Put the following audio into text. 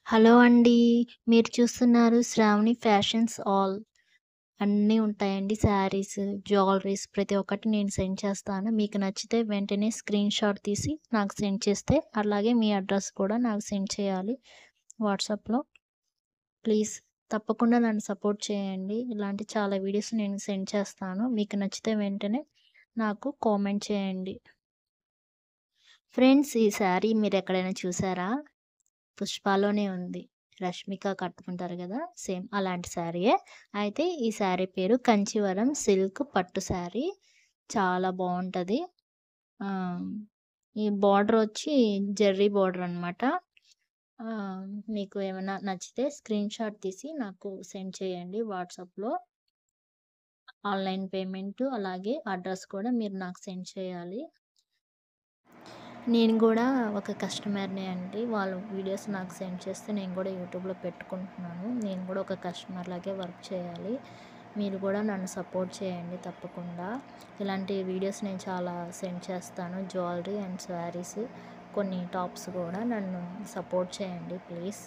Hello అండి. మీరు చూస్తున్నారు శ్రావణి ఫ్యాషన్స్ ఆల్. అన్నీ ఉంటాయండి. శారీస్, జ్యువెలరీస్ ప్రతి ఒక్కటి నేను సెండ్ చేస్తాను. మీకు నచ్చితే వెంటనే స్క్రీన్‌షాట్ తీసి నాకు సెండ్ చేస్తే, అలాగే మీ అడ్రెస్ కూడా నాకు సెండ్ చేయాలి వాట్సాప్‌లో. ప్లీజ్ తప్పకుండా నన్ను సపోర్ట్ చేయండి. ఇలాంటి చాలా వీడియోస్ నేను సెండ్ చేస్తాను. మీకు నచ్చితే వెంటనే నాకు కామెంట్ చేయండి. ఫ్రెండ్స్, ఈ శారీ మీరెక్కడైనా చూసారా? 'పుష్పలోనే' ఉంది. రష్మిక కట్టుకుంటారు గదా! సేమ్ అలాంటి శారీయే. అయితే ఈ శారీ పేరు కంచీవరం సిల్క్ పట్టు శారీ. చాలా బావుంటది. ఆహ్, ఈ బోర్డరొచ్చి జెర్రీ బోర్డరనమాట. మీకు ఏమన్నా నచ్చితే స్క్రీన్‌షాట్ తీసి నాకు సెండ్ చేయండి వాట్సాప్‌లో. ఆన్‌లైన్ పేమెంటు అలాగే అడ్రెస్ కూడా మీరు నాకు సెండ్ చేయాలి. నేను గూడా ఒక కస్టమర్‌నే అండి. వాళ్ళు వీడియోస్ నాకు సెండ్ చేస్తే నేను గూడా యూట్యూబ్‌లో పెట్టుకుంటున్నాను. నేను గూడా ఒక కస్టమర్ లాగే వర్క్ చేయాలి. మీరు గూడా నన్ను సపోర్ట్ చేయండి తప్పకుండా. ఇలాంటి వీడియోస్ నేను చాలా సెండ్ చేస్తాను. జ్యువెలరీ అండ్ శారీస్, కొన్ని టాప్స్ గూడా. నన్ను సపోర్ట్ చేయండి ప్లీజ్.